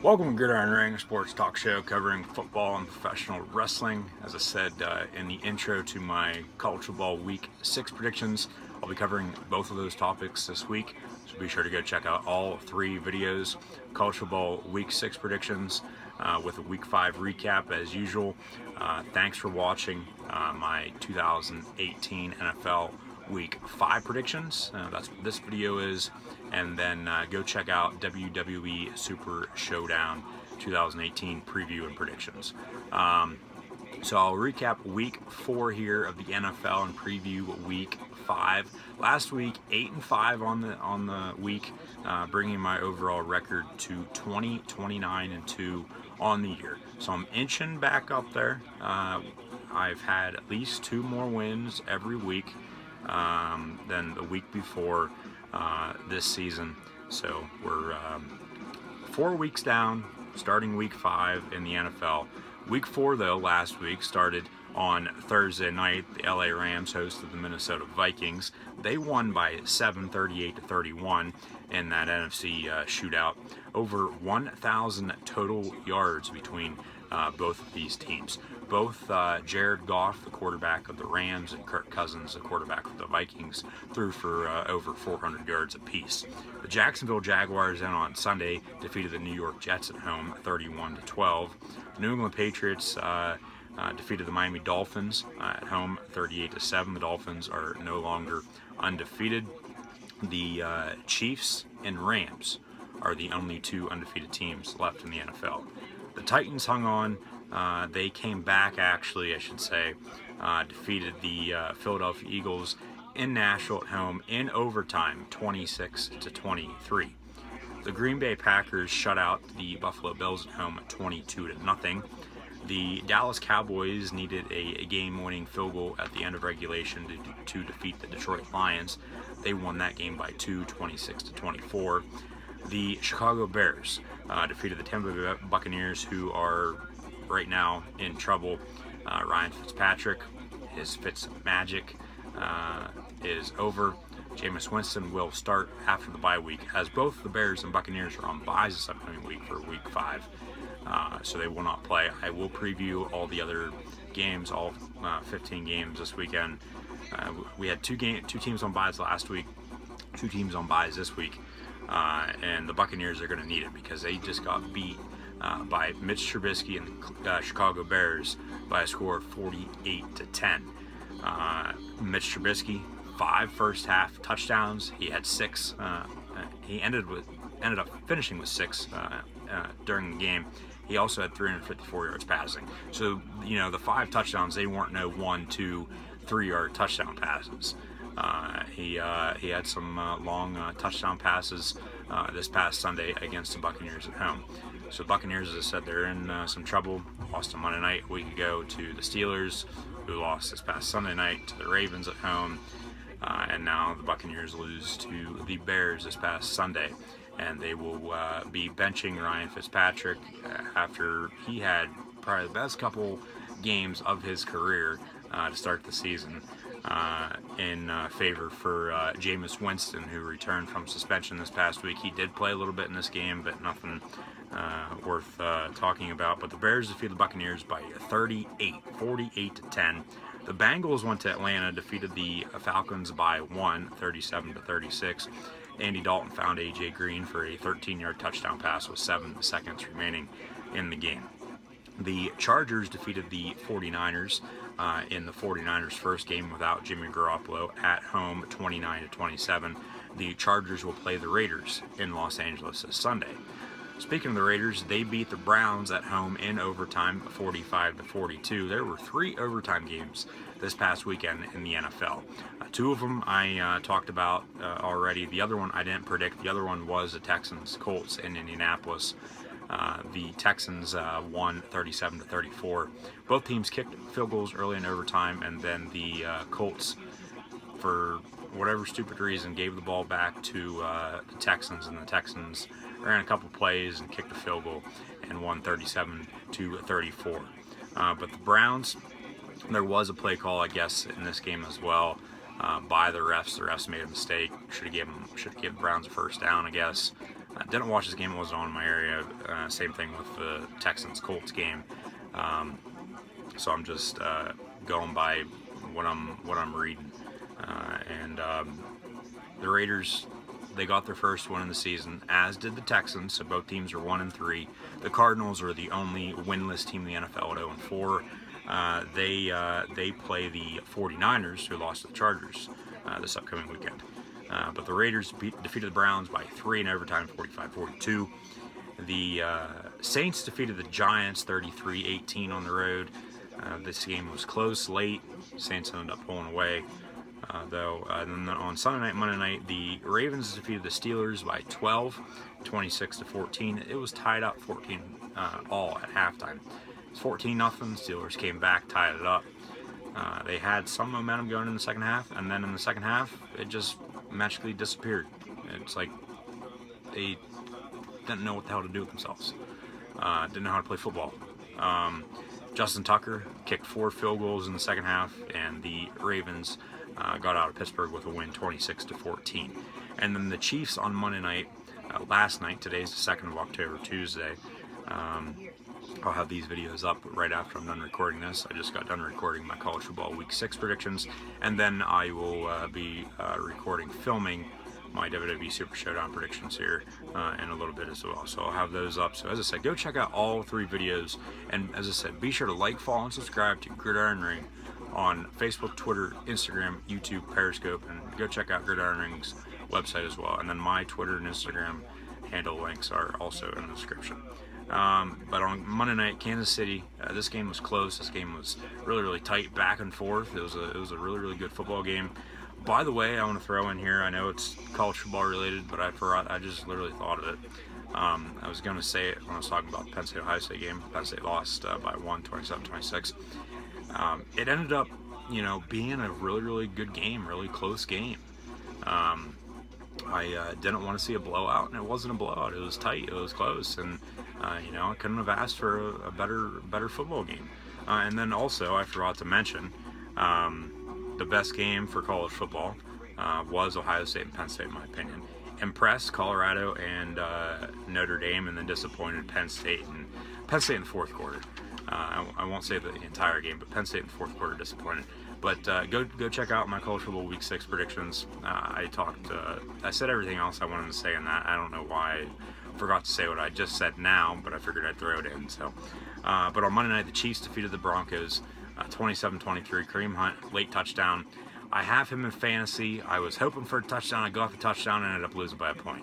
Welcome to Gridiron Ring, sports talk show covering football and professional wrestling. As I said in the intro to my college football week 6 predictions, I'll be covering both of those topics this week. So be sure to go check out all 3 videos. College football week 6 predictions with a week 5 recap as usual. Thanks for watching my 2018 NFL week 5 predictions. That's what this video is. And then go check out WWE Super Showdown 2018 preview and predictions. So I'll recap week 4 here of the NFL and preview week 5. Last week 8-5 on the week, bringing my overall record to 29-2 on the year. So I'm inching back up there. I've had at least 2 more wins every week than the week before this season. So we're 4 weeks down, starting week 5 in the NFL. Week 4, though, last week started on Thursday night. The LA Rams hosted the Minnesota Vikings. They won by 7, 38-31 in that NFC shootout. Over 1,000 total yards between both of these teams. Both Jared Goff, the quarterback of the Rams, and Kirk Cousins, the quarterback of the Vikings, threw for over 400 yards apiece. The Jacksonville Jaguars then on Sunday defeated the New York Jets at home 31-12. The New England Patriots defeated the Miami Dolphins at home 38-7. The Dolphins are no longer undefeated. The Chiefs and Rams are the only 2 undefeated teams left in the NFL. The Titans hung on. They came back, actually, I should say, defeated the Philadelphia Eagles in Nashville at home in overtime, 26-23. The Green Bay Packers shut out the Buffalo Bills at home at 22-0. The Dallas Cowboys needed a game-winning field goal at the end of regulation to defeat the Detroit Lions. They won that game by 2, 26-24. The Chicago Bears defeated the Tampa Bay Buccaneers, who are right now in trouble. Ryan Fitzpatrick, his Fitzmagic is over. Jameis Winston will start after the bye week, as both the Bears and Buccaneers are on byes this upcoming week for week 5. So they will not play. I will preview all the other games, all 15 games this weekend. We had two teams on byes last week, 2 teams on byes this week. And the Buccaneers are going to need it because they just got beat by Mitch Trubisky and the Chicago Bears by a score of 48-10. Mitch Trubisky, 5 first half touchdowns. He had 6. He ended up finishing with 6 during the game. He also had 354 yards passing. So the 5 touchdowns, they weren't no 1, 2, 3-yard touchdown passes. He had some long touchdown passes this past Sunday against the Buccaneers at home. So Buccaneers, as I said, they're in some trouble. Lost on Monday night a week ago to the Steelers, who lost this past Sunday night to the Ravens at home. And now the Buccaneers lose to the Bears this past Sunday. And they will be benching Ryan Fitzpatrick after he had probably the best couple games of his career to start the season. In favor for Jameis Winston, who returned from suspension this past week. He did play a little bit in this game, but nothing worth talking about. But the Bears defeated the Buccaneers by 38, 48-10. The Bengals went to Atlanta, defeated the Falcons by 1, 37-36. Andy Dalton found A.J. Green for a 13-yard touchdown pass with 7 seconds remaining in the game. The Chargers defeated the 49ers in the 49ers' first game without Jimmy Garoppolo at home, 29-27. The Chargers will play the Raiders in Los Angeles this Sunday. Speaking of the Raiders, they beat the Browns at home in overtime, 45-42. There were 3 overtime games this past weekend in the NFL. 2 of them I talked about already. The other one I didn't predict. The other one was the Texans-Colts in Indianapolis. The Texans won 37-34. Both teams kicked field goals early in overtime, and then the Colts, for whatever stupid reason, gave the ball back to the Texans, and the Texans ran a couple plays and kicked a field goal and won 37-34. But the Browns, there was a play call, I guess, in this game as well by the refs. The refs made a mistake. Should have given the Browns a first down, I guess. Didn't watch this game; it wasn't on in my area. Same thing with the Texans-Colts game. So I'm just going by what I'm reading, and the Raiders, they got their first win in the season, as did the Texans. So both teams are 1-3. The Cardinals are the only winless team in the NFL at 0-4. They play the 49ers, who lost to the Chargers this upcoming weekend. But the Raiders defeated the Browns by 3 in overtime, 45-42. The Saints defeated the Giants 33-18 on the road. This game was close late. Saints ended up pulling away. Though, and then on Sunday night, Monday night, the Ravens defeated the Steelers by 12, 26-14. It was tied up 14 all at halftime. It was 14-0. Steelers came back, tied it up. They had some momentum going in the second half, and then in the second half, it just magically disappeared. It's like they didn't know what the hell to do with themselves. Didn't know how to play football. Justin Tucker kicked 4 field goals in the second half, and the Ravens got out of Pittsburgh with a win, 26-14. And then the Chiefs on Monday night, last night, today's the 2nd of October, Tuesday. I'll have these videos up right after I'm done recording this. I just got done recording my college football week 6 predictions, and then I will be filming my WWE Super Showdown predictions here in a little bit as well. So I'll have those up. So as I said, go check out all 3 videos. And as I said, be sure to like, follow, and subscribe to Gridiron Ring on Facebook, Twitter, Instagram, YouTube, Periscope, and go check out Gridiron Ring's website as well. And then my Twitter and Instagram handle links are also in the description. But on Monday night, Kansas City, this game was close. This game was really, really tight, back and forth. It was a really, really good football game. By the way, I want to throw in here, I know it's college football related, but I forgot, I just literally thought of it. I was going to say it when I was talking about the Penn State-Ohio State game. Penn State lost by 1, 27-26. It ended up, being a really, really good game, really close game. I didn't want to see a blowout, and it wasn't a blowout. It was tight, it was close, and I couldn't have asked for a better football game. And then also, I forgot to mention, the best game for college football was Ohio State and Penn State, in my opinion. Impressed Colorado and Notre Dame, and then disappointed Penn State in the fourth quarter. I won't say the entire game, but Penn State in the fourth quarter disappointed. But go check out my college football week 6 predictions. I said everything else I wanted to say in that. I don't know why I forgot to say what I just said now, but I figured I'd throw it in. So, but on Monday night, the Chiefs defeated the Broncos 27-23. Kareem Hunt, late touchdown. I have him in fantasy. I was hoping for a touchdown. I got the touchdown and ended up losing by a point.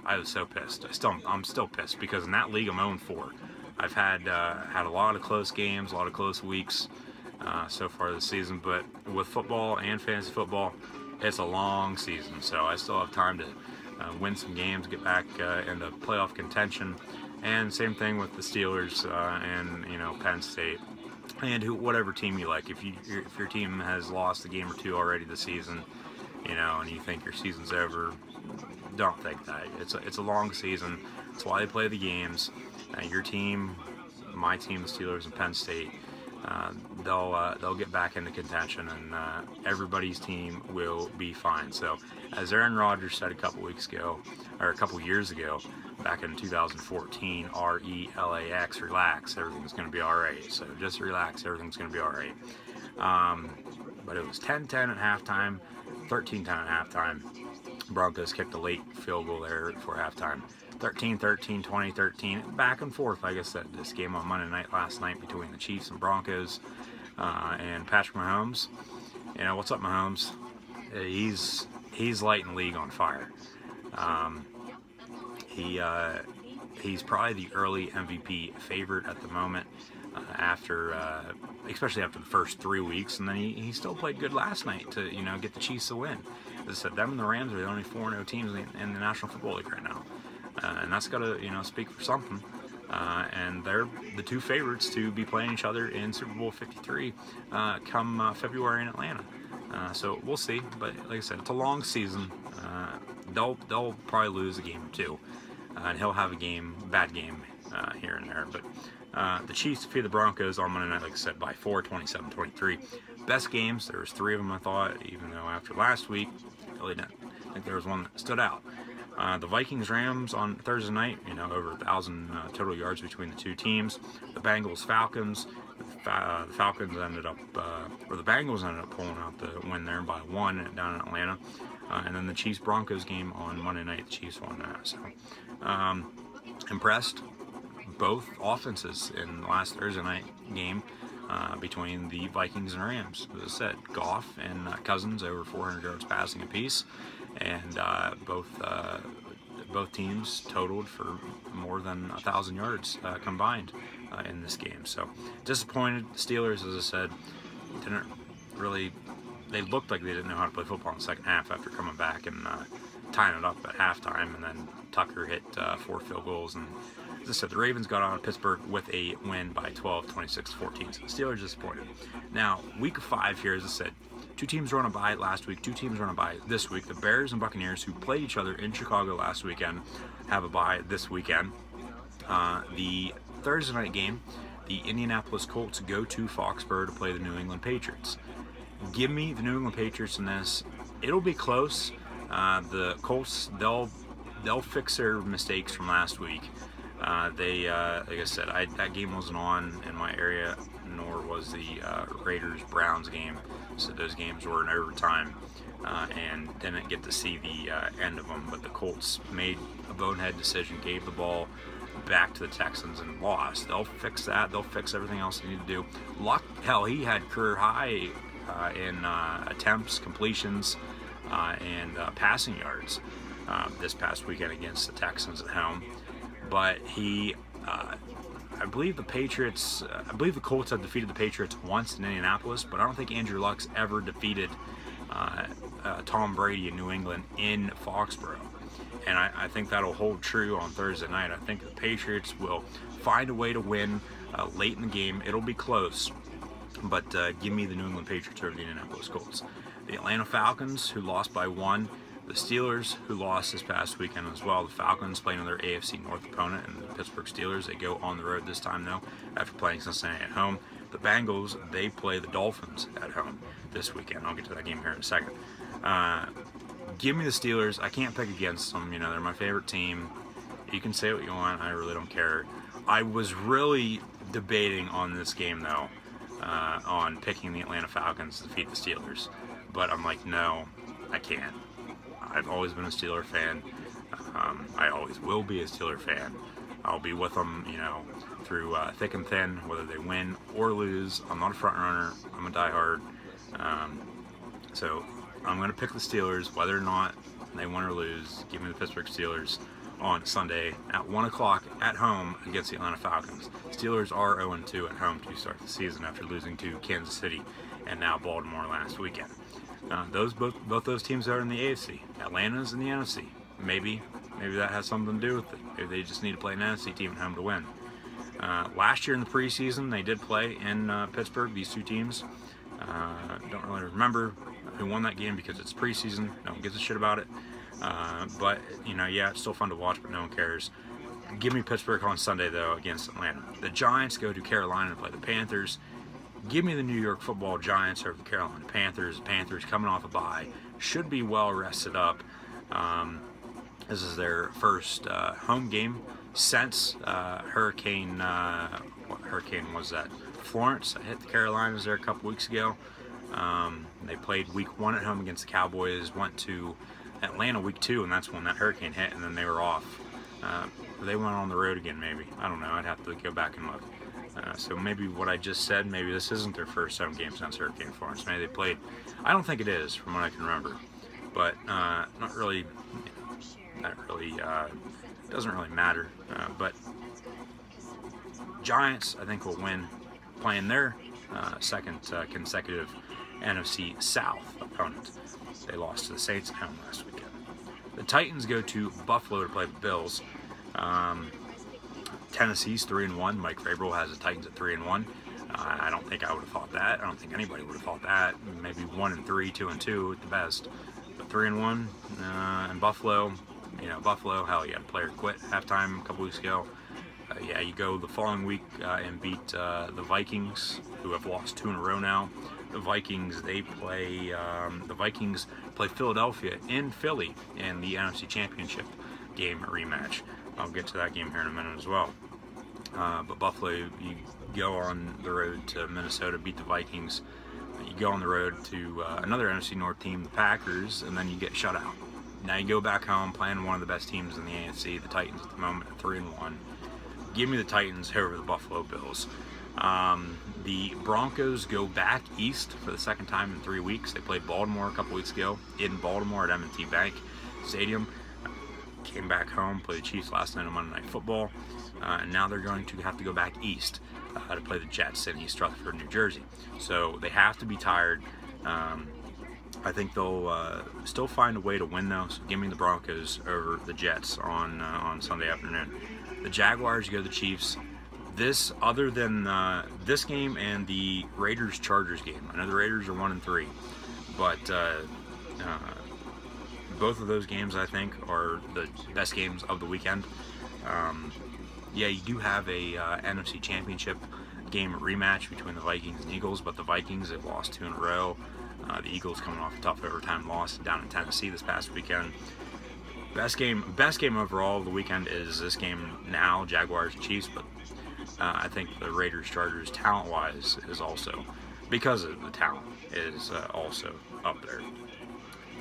I was so pissed. I'm still pissed because in that league I'm 0-4. I've had a lot of close games, a lot of close weeks so far this season. But with football and fantasy football, it's a long season. So I still have time to win some games, get back into playoff contention. And same thing with the Steelers and Penn State. And whatever team you like, if your team has lost a game or 2 already this season, and you think your season's over, don't think that. It's a long season. That's why they play the games. Your team, my team, the Steelers, and Penn State, they'll get back into contention, and everybody's team will be fine. So, as Aaron Rodgers said a couple years ago, back in 2014, RELAX, relax, everything's going to be all right. So just relax, everything's going to be all right. But it was 10-10 at halftime, 13-10 at halftime. Broncos kicked a late field goal there for halftime. 13-13, 20-13, back and forth. Like I said, this game on Monday night last night between the Chiefs and Broncos and Patrick Mahomes. What's up, Mahomes? He's lighting the league on fire. He's probably the early MVP favorite at the moment, especially after the first 3 weeks, and then he still played good last night to get the Chiefs a win. As I said, them and the Rams are the only 4-0 teams in the National Football League right now, and that's got to speak for something. And they're the 2 favorites to be playing each other in Super Bowl 53 come February in Atlanta. So we'll see, but like I said, it's a long season. They'll probably lose a game or 2, and he'll have a bad game here and there. But the Chiefs defeated the Broncos on Monday night, like I said, by 4, 27-23. Best games, there was 3 of them, I thought, even though after last week, I really didn't think there was one that stood out. The Vikings-Rams on Thursday night, over 1,000 total yards between the two teams. The Bengals-Falcons, the Falcons ended up, or the Bengals ended up pulling out the win there by 1 down in Atlanta. And then the Chiefs-Broncos game on Monday night, the Chiefs won that. So, impressed both offenses in the last Thursday night game between the Vikings and Rams. As I said, Goff and Cousins over 400 yards passing apiece, and both teams totaled for more than 1,000 yards combined in this game. So disappointed. Steelers, as I said, didn't really. They looked like they didn't know how to play football in the second half after coming back and tying it up at halftime, and then Tucker hit 4 field goals. And as I said, the Ravens got on Pittsburgh with a win by 12, 26-14. So the Steelers disappointed. Now, week 5 here, as I said, 2 teams were on a bye last week, 2 teams were on a bye this week. The Bears and Buccaneers, who played each other in Chicago last weekend, have a bye this weekend. The Thursday night game, the Indianapolis Colts go to Foxborough to play the New England Patriots. Give me the New England Patriots in this. It'll be close. The Colts, they'll fix their mistakes from last week. Like I said, that game wasn't on in my area, nor was the Raiders-Browns game. So those games were in overtime, and didn't get to see the end of them. But the Colts made a bonehead decision, gave the ball back to the Texans, and lost. They'll fix that. They'll fix everything else they need to do. Luck, hell, he had career high in attempts, completions, and passing yards this past weekend against the Texans at home. But I believe the Colts have defeated the Patriots once in Indianapolis, but I don't think Andrew Luck's ever defeated Tom Brady in New England in Foxborough. And I think that'll hold true on Thursday night. I think the Patriots will find a way to win late in the game. It'll be close, but give me the New England Patriots over the Indianapolis Colts. The Atlanta Falcons, who lost by 1. The Steelers, who lost this past weekend as well. The Falcons playing another AFC North opponent, and the Pittsburgh Steelers, they go on the road this time, though, after playing Cincinnati at home. The Bengals, they play the Dolphins at home this weekend. I'll get to that game here in a second. Give me the Steelers. I can't pick against them. They're my favorite team. You can say what you want. I really don't care. I was really debating on this game, though, on picking the Atlanta Falcons to defeat the Steelers. But I'm like, no, I can't. I've always been a Steeler fan. I always will be a Steeler fan. I'll be with them, through thick and thin, whether they win or lose. I'm not a front runner. I'm a diehard. So I'm going to pick the Steelers, whether or not they win or lose. Give me the Pittsburgh Steelers on Sunday at 1 o'clock at home against the Atlanta Falcons. Steelers are 0-2 at home to start the season after losing to Kansas City and now Baltimore last weekend. Both those teams are in the AFC. Atlanta's in the NFC. Maybe that has something to do with it. Maybe they just need to play an NFC team at home to win. Last year in the preseason, they did play in Pittsburgh. These two teams. Don't really remember who won that game because it's preseason. No one gives a shit about it. But it's still fun to watch, but no one cares. Give me Pittsburgh on Sunday though against Atlanta. The Giants go to Carolina to play the Panthers. Give me the New York Football Giants over the Carolina Panthers. Panthers coming off a bye, should be well rested up. This is their first home game since Hurricane was that? Florence hit the Carolinas there a couple weeks ago. They played week 1 at home against the Cowboys, went to Atlanta week 2, and that's when that hurricane hit, and then they were off. They went on the road again, maybe. I don't know. I'd have to go back and look. So maybe what I just said, maybe this isn't their first home game since Hurricane Florence. Maybe they played. I don't think it is, from what I can remember. But not really. Doesn't really matter. But Giants, I think, will win, playing their second consecutive NFC South opponent. They lost to the Saints at home last weekend. The Titans go to Buffalo to play the Bills. Tennessee's 3-1. Mike Vrabel has the Titans at 3-1. I don't think I would have thought that. I don't think anybody would have thought that. Maybe 1-3, 2-2 at the best. But 3-1 in Buffalo. Buffalo. Hell, you had a player quit halftime a couple weeks ago. You go the following week and beat the Vikings, who have lost 2 in a row now. Vikings, the Vikings play Philadelphia in Philly in the NFC Championship game rematch. I'll get to that game here in a minute as well. But Buffalo, you go on the road to Minnesota, beat the Vikings. You go on the road to another NFC North team, the Packers, and then you get shut out. Now you go back home playing one of the best teams in the AFC, the Titans at the moment at 3-1. Give me the Titans over the Buffalo Bills. The Broncos go back east for the second time in 3 weeks. They played Baltimore a couple weeks ago in Baltimore at M&T Bank Stadium. Came back home, played the Chiefs last night on Monday Night Football, and now they're going to have to go back east to play the Jets in East Rutherford, New Jersey. So they have to be tired. I think they'll still find a way to win though. So give me the Broncos over the Jets on Sunday afternoon. The Jaguars go to the Chiefs. This, other than this game and the Raiders-Chargers game, I know the Raiders are 1-3, but both of those games I think are the best games of the weekend. Yeah, you do have a NFC Championship game rematch between the Vikings and Eagles, but the Vikings have lost 2 in a row. The Eagles coming off a tough overtime loss down in Tennessee this past weekend. Best game overall of the weekend is this game now, Jaguars and Chiefs, but I think the Raiders-Chargers talent-wise is also, because of the talent, is also up there.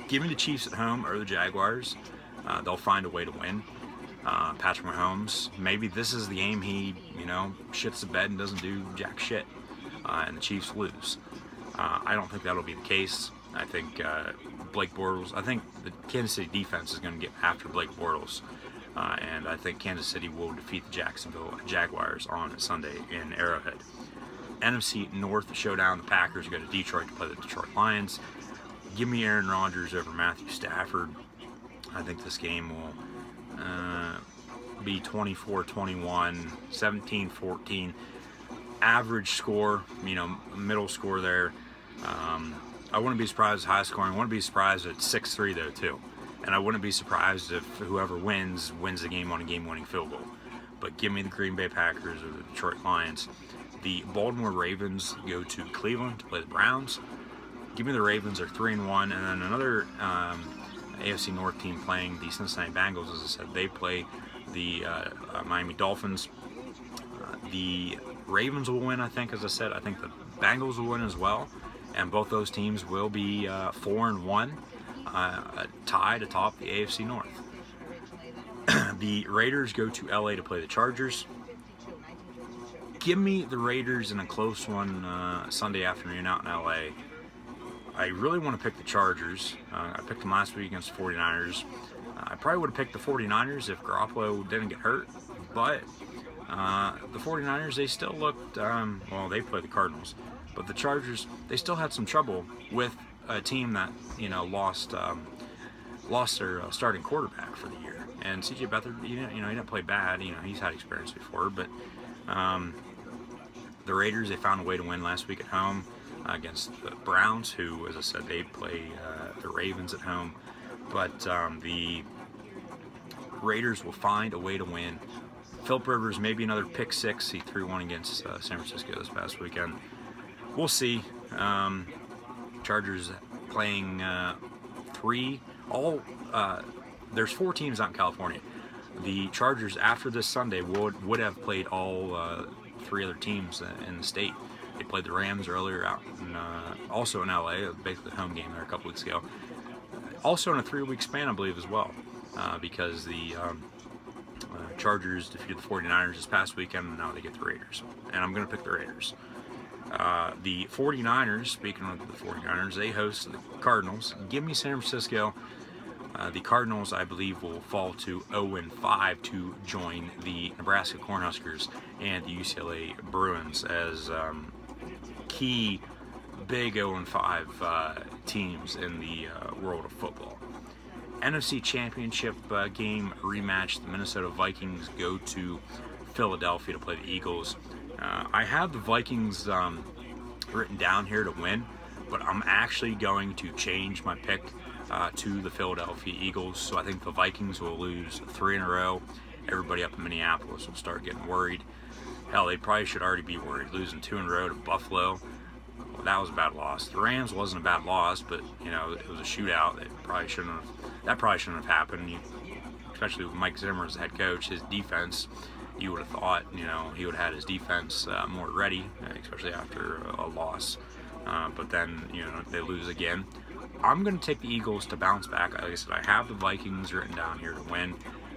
Give me the Chiefs at home or the Jaguars. They'll find a way to win. Patrick Mahomes, maybe this is the game he, shits the bed and doesn't do jack shit, and the Chiefs lose. I don't think that'll be the case. I think Blake Bortles, I think the Kansas City defense is going to get after Blake Bortles, and I think Kansas City will defeat the Jacksonville Jaguars on Sunday in Arrowhead. NFC North showdown, the Packers go to Detroit to play the Detroit Lions. Give me Aaron Rodgers over Matthew Stafford. I think this game will be 24-21, 17-14. Average score, middle score there. I wouldn't be surprised at high scoring. I wouldn't be surprised at 6-3 though too. And I wouldn't be surprised if whoever wins the game on a game-winning field goal. But give me the Green Bay Packers or the Detroit Lions. The Baltimore Ravens go to Cleveland to play the Browns. Give me the Ravens are 3-1, and then another AFC North team playing the Cincinnati Bengals. As I said, they play the Miami Dolphins. The Ravens will win, I think. As I said, I think the Bengals will win as well, and both those teams will be 4-1, tied atop the AFC North. The Raiders go to LA to play the Chargers. Give me the Raiders in a close one Sunday afternoon out in LA. I really want to pick the Chargers. I picked them last week against the 49ers. I probably would have picked the 49ers if Garoppolo didn't get hurt, but the 49ers, they still looked, they played the Cardinals, but the Chargers, they still had some trouble with a team that, lost their starting quarterback for the year. And C.J. Beathard, he didn't play bad. He's had experience before, but the Raiders, they found a way to win last week at home against the Browns, who, as I said, they play the Ravens at home. But the Raiders will find a way to win. Philip Rivers, maybe another pick six. He threw one against San Francisco this past weekend. We'll see. Chargers playing there's 4 teams out in California. The Chargers, after this Sunday, would have played all 3 other teams in the state. They played the Rams earlier out in, also in LA, basically the home game there a couple weeks ago. Also in a 3-week span, I believe, as well, because the Chargers defeated the 49ers this past weekend, and now they get the Raiders. And I'm going to pick the Raiders. The 49ers, speaking of the 49ers, they host the Cardinals. Give me San Francisco. The Cardinals, I believe, will fall to 0-5 to join the Nebraska Cornhuskers and the UCLA Bruins as key big 0-5 teams in the world of football. NFC Championship game rematch. The Minnesota Vikings go to Philadelphia to play the Eagles. I have the Vikings written down here to win, but I'm actually going to change my pick to the Philadelphia Eagles. So I think the Vikings will lose 3 in a row. Everybody up in Minneapolis will start getting worried. Hell, they probably should already be worried, losing 2 in a row to Buffalo. that was a bad loss. The Rams wasn't a bad loss, but it was a shootout. That probably shouldn't have happened. Especially with Mike Zimmer as the head coach, his defense, you would have thought, he would have had his defense more ready, especially after a loss. But then, they lose again. I'm going to take the Eagles to bounce back. Like I said, I have the Vikings written down here to win,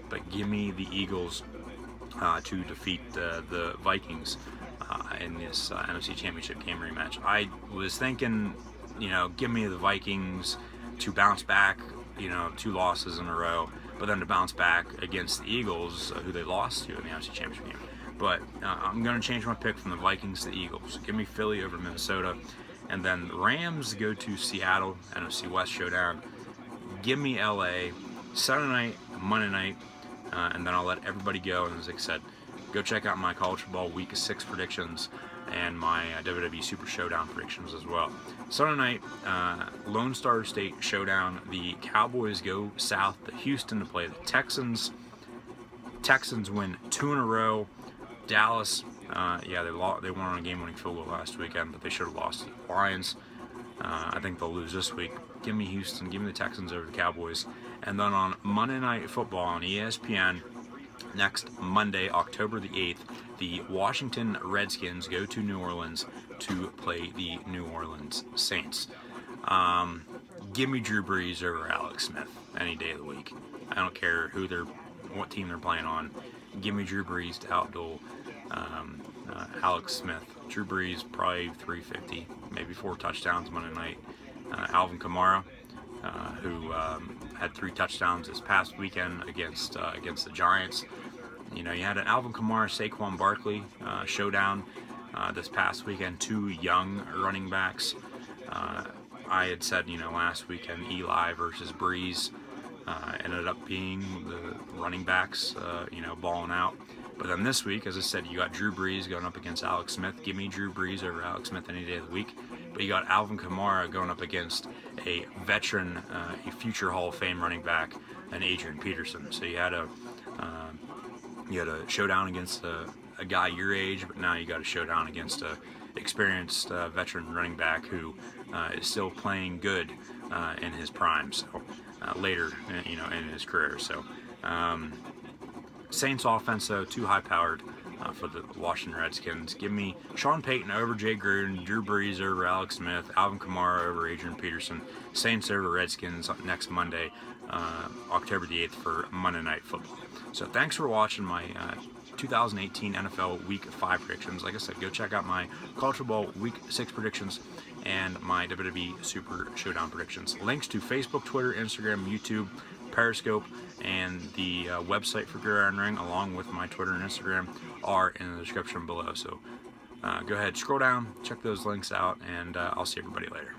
but give me the Eagles to defeat the Vikings in this NFC Championship game rematch. I was thinking, give me the Vikings to bounce back, 2 losses in a row, but then to bounce back against the Eagles, who they lost to in the NFC Championship game. But I'm going to change my pick from the Vikings to the Eagles. Give me Philly over Minnesota. And then the Rams go to Seattle, NFC West showdown. Give me LA, Sunday night, Monday night, and then I'll let everybody go. And as I said, go check out my college football week 6 predictions and my WWE Super Showdown predictions as well. Sunday night, Lone Star State Showdown. The Cowboys go south to Houston to play the Texans. Texans win 2 in a row. Dallas, they won on a game-winning field goal last weekend, but they should have lost to the Lions. I think they'll lose this week. Give me Houston. Give me the Texans over the Cowboys. And then on Monday Night Football on ESPN, next Monday, October the 8th, the Washington Redskins go to New Orleans to play the New Orleans Saints. Give me Drew Brees over Alex Smith any day of the week. I don't care what team they're playing on. Give me Drew Brees to outduel Alex Smith. Drew Brees probably 350, maybe 4 touchdowns Monday night. Alvin Kamara, who had 3 touchdowns this past weekend against the Giants. You had an Alvin Kamara, Saquon Barkley showdown this past weekend. 2 young running backs. I had said, last weekend Eli versus Brees ended up being the running backs, balling out. But then this week, as I said, you got Drew Brees going up against Alex Smith. Give me Drew Brees over Alex Smith any day of the week. But you got Alvin Kamara going up against a veteran, a future Hall of Fame running back, and Adrian Peterson. So you had a showdown against a guy your age, but now you got a showdown against a experienced veteran running back who is still playing good in his prime. So later, in his career. So. Saints offense, though, too high-powered for the Washington Redskins. Give me Sean Payton over Jay Gruden, Drew Brees over Alex Smith, Alvin Kamara over Adrian Peterson, Saints over Redskins next Monday, October the 8th for Monday Night Football. So thanks for watching my 2018 NFL Week 5 predictions. Like I said, go check out my College Football Week 6 predictions and my WWE Super Showdown predictions. Links to Facebook, Twitter, Instagram, YouTube, Periscope, and the website for Gridiron Ring, along with my Twitter and Instagram, are in the description below. So go ahead, scroll down, check those links out, and I'll see everybody later.